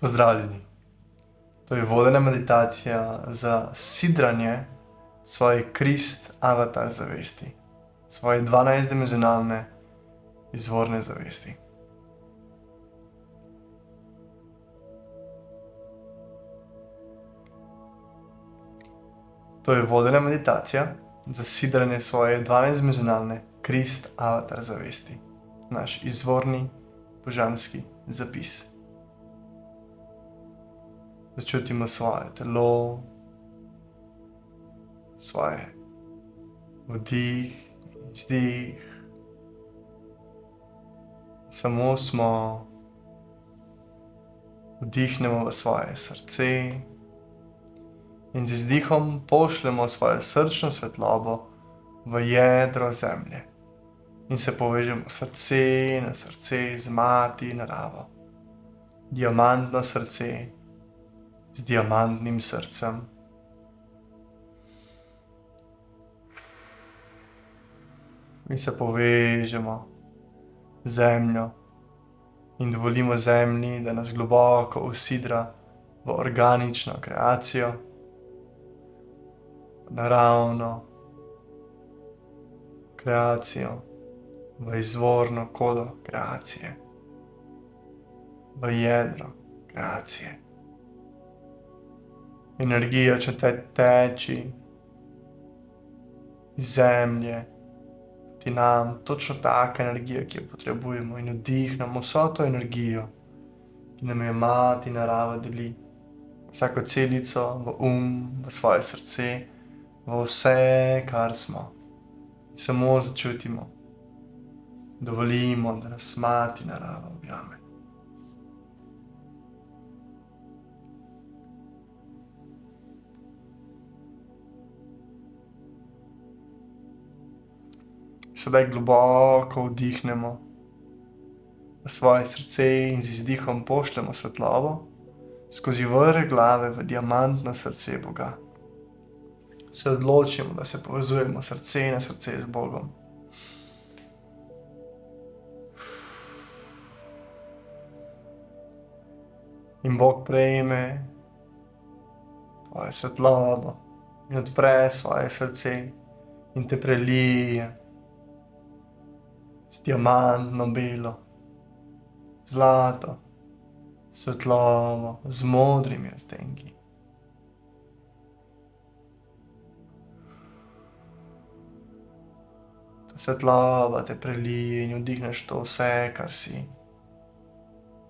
Pozdravljeni. To je vodena meditacija za sidranje svoje Krist avatar zavesti, svoje 12-dimenzionalne izvorne zavesti. To je vodena meditacija za sidranje svoje 12-dimenzionalne Krist avatar zavesti, naš izvorni božanski zapis. Začutimo svoje telo, svoje vdih in izdih. Samo smo, vdihnemo v svoje srce in z izdihom pošljemo svojo srčno svetlobo v jedro zemlje in se povežemo srce na srce z mati naravo. Diamantno srce z diamantnim srcem. In se povežemo z zemljo in dovolimo zemlji, da nas globoko usidra v organično kreacijo, naravno kreacijo, v izvorno kodo kreacije, v jedro kreacije. Energija će teči iz zemlje proti nam, točno taka energija, ki jo potrebujemo, in vdihnemo vso to energijo, ki nam jo mati narava deli, vsako celico, v v svoje srce, v vse, kar smo. In samo začutimo, dovolimo, da nas mati narava objame. Sedaj globoko vdihnemo v svoje srce in z izdihom pošljemo svetlobo skozi vrh glave v diamantno srce Boga. Se odločimo, da se povezujemo srce na srce z Bogom. In Bog prejme tvojo svetlobo in odpre svoje srce in te prelije z diamantno belo, zlato svetlobo z modrimi odtenki. Ta svetloba te prelije in vdihneš to vse, kar si,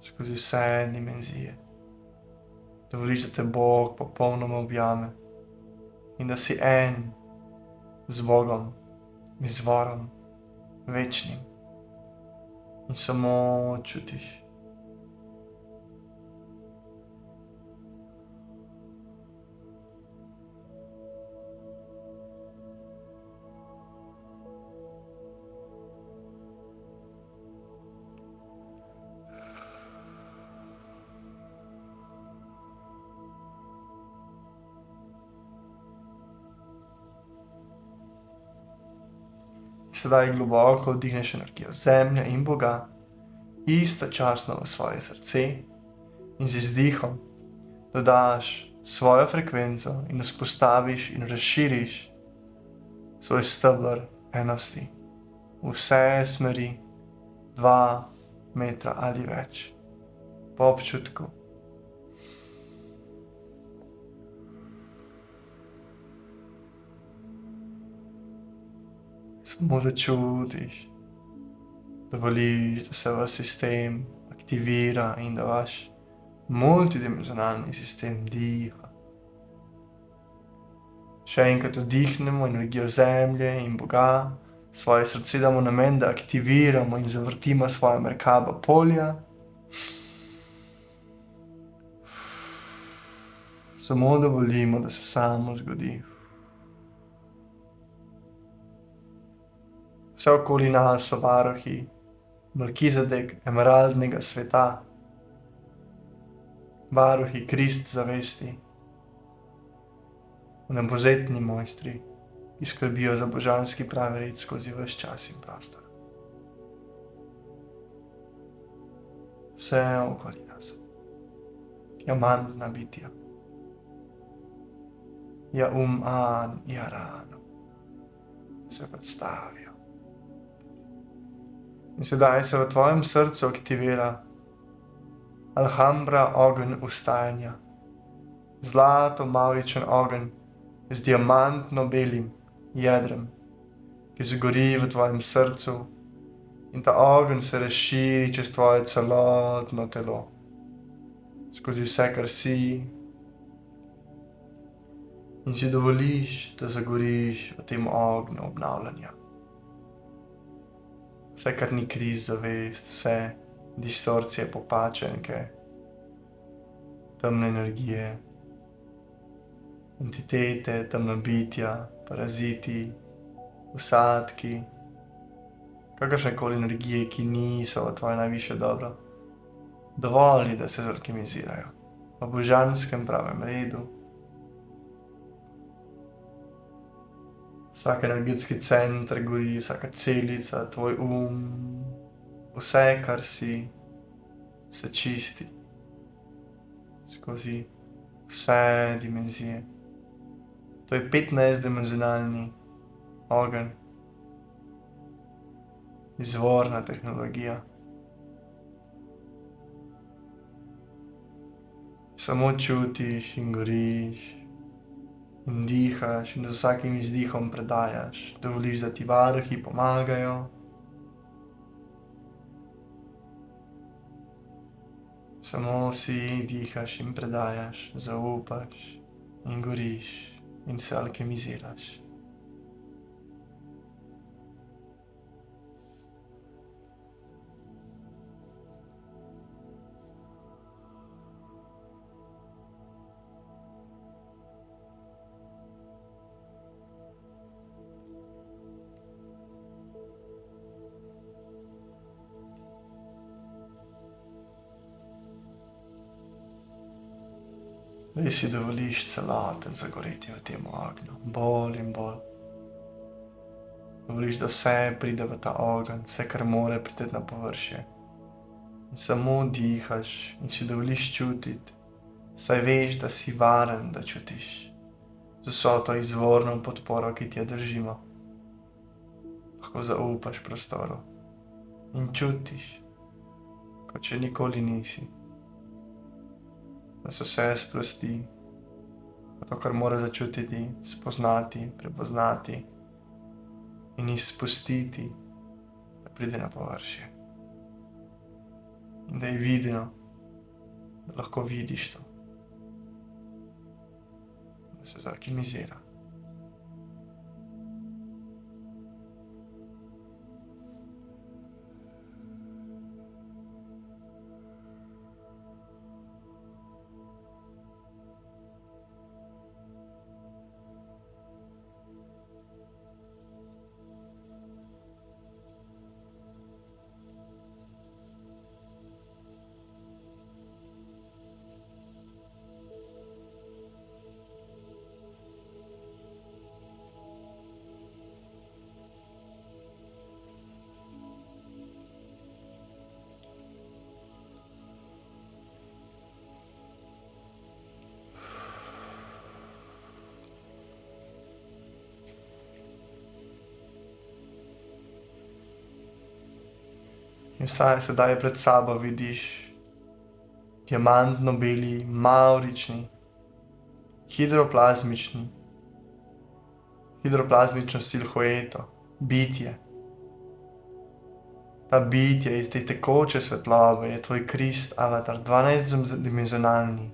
skozi vse dimenzije. Dovoliš, da te Bog popolnoma objame in da si en z Bogom, izvorom, večnim, in samo čutiš. Sedaj globoko vdihneš energijo zemlje in Boga, istočasno v svoje srce, in z izdihom dodaš svojo frekvenco in vzpostaviš in razširiš svoj steber enosti v vse smeri 2 metra ali več, po občutku. Samo začutiš, dovoliš, da se vaš sistem aktivira in da vaš multidimenzionalni sistem diha. Še enkrat vdihnemo energijo zemlje in Boga, svoje srce damo namen, da aktiviramo in zavrtimo svoja Merkaba polja. Samo dovolimo, da se samo zgodi. Vse okoli nas so varuhi Melkizedek emeraldnega sveta, varuhi Krist zavesti, vnebovzetni mojstri, ki skrbijo za božanski pravi red skozi ves čas in prostor. Vse okoli nas. diamantna bitja. Ja an, ja rano. Se predstavijo. In sedaj se v tvojem srcu aktivira Alhambra, ogenj ustajanja. Zlato mavričen ogenj z diamantno belim jedrem, ki zagori v tvojem srcu, in ta ogenj se razširi čez tvoje celotno telo, skozi vse, kar si, in si dovoliš, da zagoriš v tem ognju obnavljanja. Vse, kar ni kriz zavest, vse distorcije, popačenke, temne energije, entitete, temna bitja, paraziti, usadki, kakršnekoli energije, ki niso v tvoje najvišje dobro, dovolj, da se zalkemizirajo v božanskem pravem redu. Vsak energetski center gori, vsaka celica, tvoj vse, kar si, se čisti skozi vse dimenzije. To je 15-dimenzionalni ogenj, izvorna tehnologija. Samo čutiš in goriš in dihaš in z vsakim izdihom predajaš, dovoliš, da ti varuhi pomagajo. Samo si dihaš in predajaš, zaupaš in goriš in se alkemiziraš. Res si dovoliš celoten zagoreti v tem ognju, bolj in bolj. Dovoliš, da vse pride v ta ogenj, vse, kar more priti na površje. In samo dihaš in si dovoliš čutiti, saj veš, da si varen, da čutiš. Z vso to izvorno podporo, ki ti jo držimo. Lahko zaupaš prostoru in čutiš, kot še nikoli nisi. Da se vse sprosti, da to, kar mora začutiti, spoznati, prepoznati in izpustiti, da pride na površje. In da je vidno, da lahko vidiš to, da se zalkemizira. In vsaj sedaj pred sabo vidiš diamantno beli, mavrični, hidroplazmično silhueto, bitje. Ta bitje iz te tekoče svetlobe je tvoj Krist avatar, 12-dimenzionalni,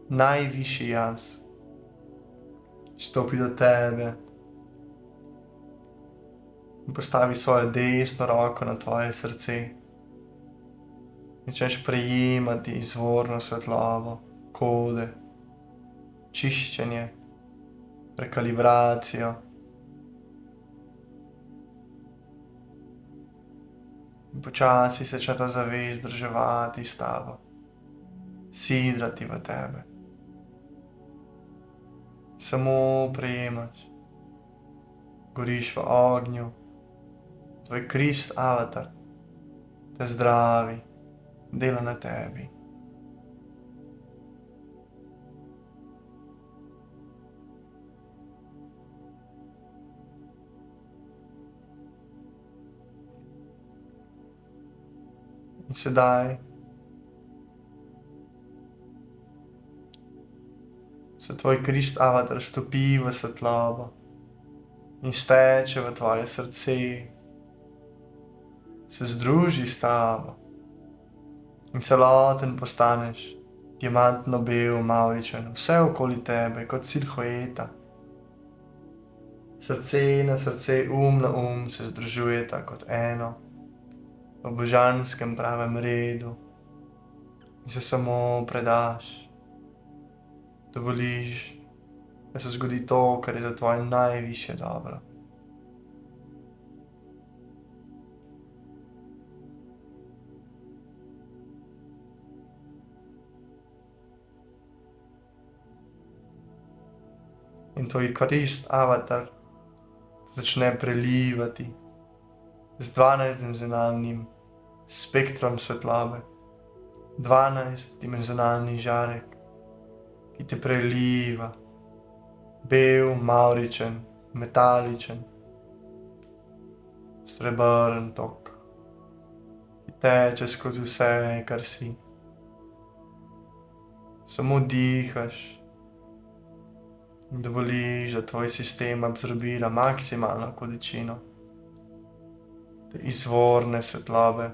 najvišji jaz. Stopi do tebe in postavi svojo desno roko na tvoje srce. In začneš prejemati izvorno svetlobo, kode, čiščenje, rekalibracijo. In počasi se začne ta zavest združevati s tabo, sidrati v tebe. Samo prejemaš, goriš v ognju, tvoj Krist avatar te zdravi, dela na tebi. sedaj se tvoj Krist avatar stopi v svetlobo in steče v tvoje srce, se združi s tabo in celoten postaneš diamantno bel, mavričen, vse okoli tebe kot silhueta. Srce na srce, na se združujeta kot eno v božanskem pravem redu in se samo predaš. Dovoliš, da se zgodi to, kar je za tvoje najvišje dobro. In tvoj Krist avatar začne prelivati z 12-dimenzionalnim spektrom svetlobe, 12-dimenzionalni žarek, ki te preliva, bel, mavričen, metaličen, srebrn tok, ki teče skozi vse, kar si. Samo dihaš in dovoliš, da tvoj sistem absorbira maksimalno količino te izvorne svetlobe,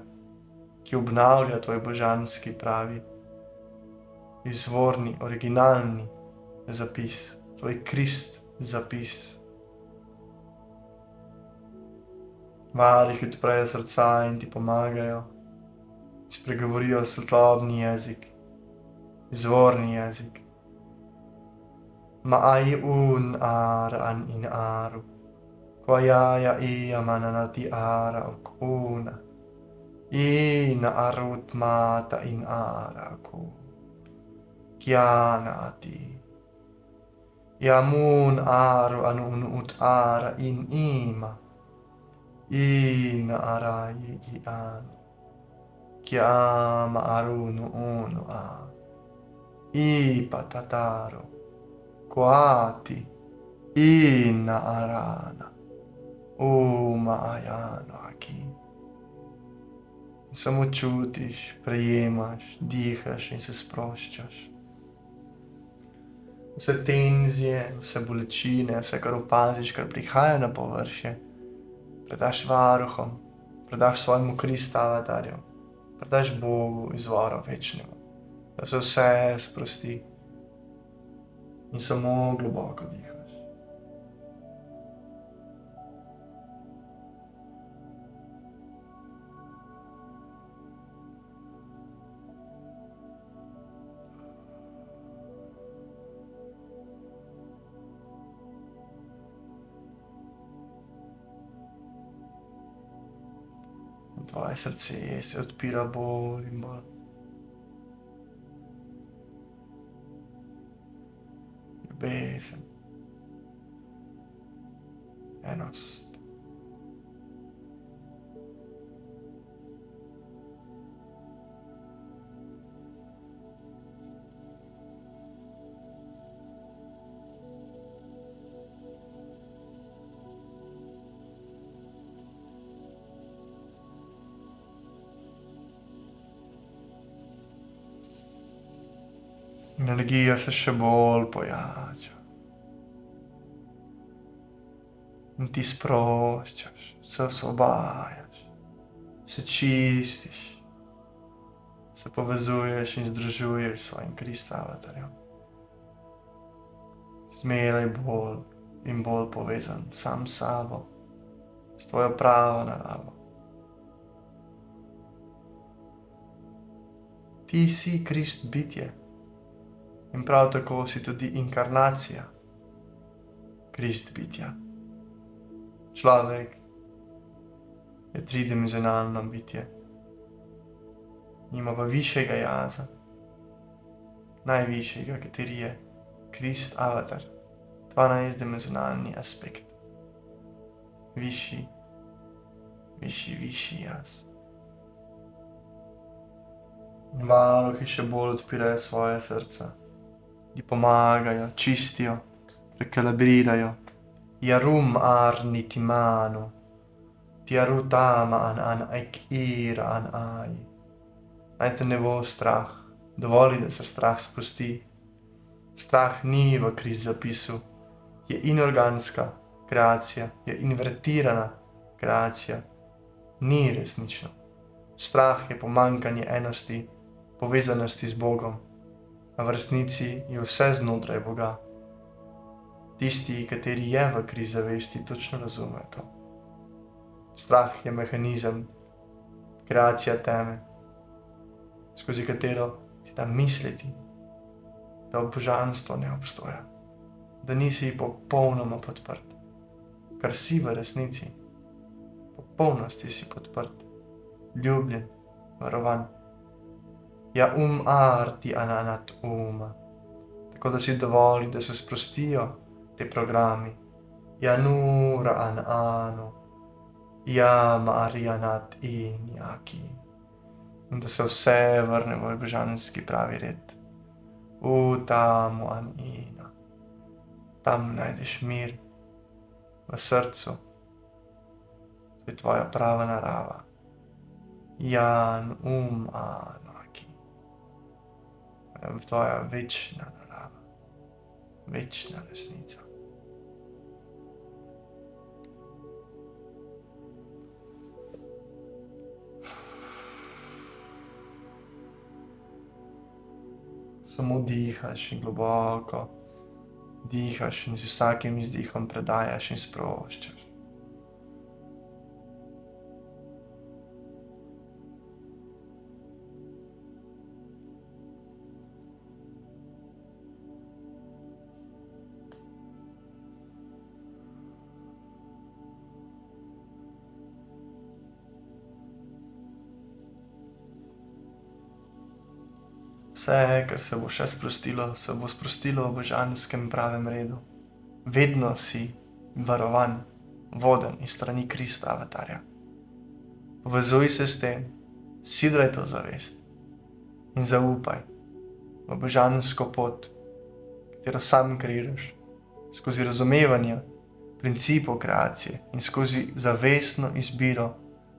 ki obnavlja tvoj božanski pravi, izvorni, originalni zapis, tvoj Krist zapis. Varihi odprejo srca in ti pomagajo, spregovorijo svetlobni jezik, izvorni jezik. Ma'ai un ara an in aru, kwayaya iya mananati ara okuna, ina arut mata in ara ku, kianati. Yamun aru anun ut ara in ima, ina arayi ian, kiama arunu unu a, ipa tataro. Kuati, ina arana, uma ajano aki. In samo čutiš, prejemaš, dihaš in se sproščaš. Vse tenzije, vse bolečine, vse, kar opaziš, kar prihaja na površje, predaš varuhom, predaš svojemu Krist avatarju, predaš Bogu, izvoru večnemu, da se vse sprosti. In samo globoko dihaš. Tvoje srce se odpira bolj in bolj. Ljubezen, enost. Energija se še bolj pojača. In ti sproščaš, se osvobajaš, se čistiš, se povezuješ in združuješ s svojim Krist avatarjem. Zmeraj bolj in bolj povezan sam s sabo, s tvojo pravo naravo. Ti si Krist bitje in prav tako si tudi inkarnacija Krist bitja. Človek je tridimenzionalno bitje, ima pa višjega jaza, najvišjega, kateri je Krist avatar, 12-dimenzionalni aspekt, višji jaz. In varuhi še bolj odpirajo svoje srca, ti pomagajo, čistijo, rekalibrirajo. Yarum arniti manu, tiarutama an aikira an ai, naj te ne bo strah, dovoli, da se strah spusti. Strah ni v kriz zapisu, je inorganska kreacija, je invertirana kreacija, ni resnično. Strah je pomanjkanje enosti, povezanosti z Bogom, a v resnici je vse znotraj Boga. Tisti, kateri je v krizi zavesti, točno razumejo to. Strah je mehanizem, kreacija teme, skozi katero ti da misliti, da božanstvo ne obstoja, da nisi popolnoma podprt, kar si v resnici. V popolnosti si podprt, ljubljen, varovan. Ja arti ananat uma, tako da si dovoli, da se sprostijo te programi. Ja nura an anu, ja marianat injaki. In da se vse vrne v božanski pravi red. Tamu an ina. Tam najdeš mir v srcu. To je tvoja prava narava. Jan anaki. Tvoja večna narava. Večna resnica. Samo dihaš in globoko dihaš in z vsakim izdihom predajaš in sproščaš. Vse, kar se bo še sprostilo, se bo sprostilo v božanskem pravem redu. Vedno si varovan, voden iz strani Krista avatarja. Povezuj se s tem, sidraj to zavest in zaupaj v božansko pot, katero sam kreiraš, skozi razumevanje principov kreacije in skozi zavestno izbiro,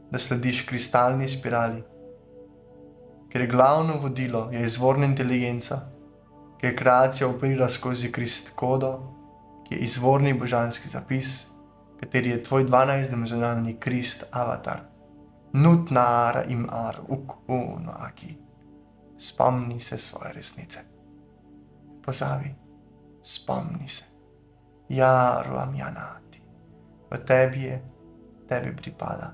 da slediš kristalni spirali, ker je glavno vodilo je izvorna inteligenca, ker kreacija operira skozi krist kodo, ki je izvorni božanski zapis, kateri je tvoj 12-dimenzionalni krist avatar. Nutnara im ar uk unaki. Spomni se svoje resnice. Pozavi, spomni se. Jaru amjanati. V tebi je, tebi pripada.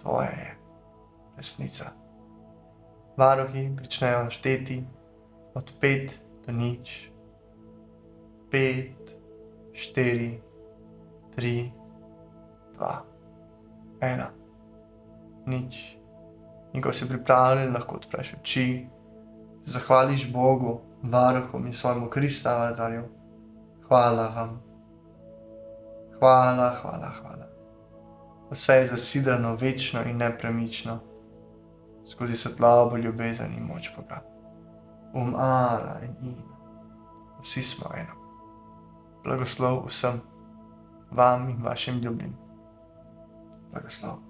Tvoja je resnica. Varuhi pričnejo šteti od 5 do 0. 5, 4, 3, 2, 1, 0. In ko si pripravljen, lahko odpreš oči, zahvališ Bogu, varuhom in svojemu Krista avatarju. Hvala vam. Hvala, hvala, hvala. Vse je zasidrano večno in nepremično, skozi svetlobo, ljubezen in moč Boga. Ara in ina. Vsi smo eno. Blagoslov vsem, vam in vašim ljubim. Blagoslov.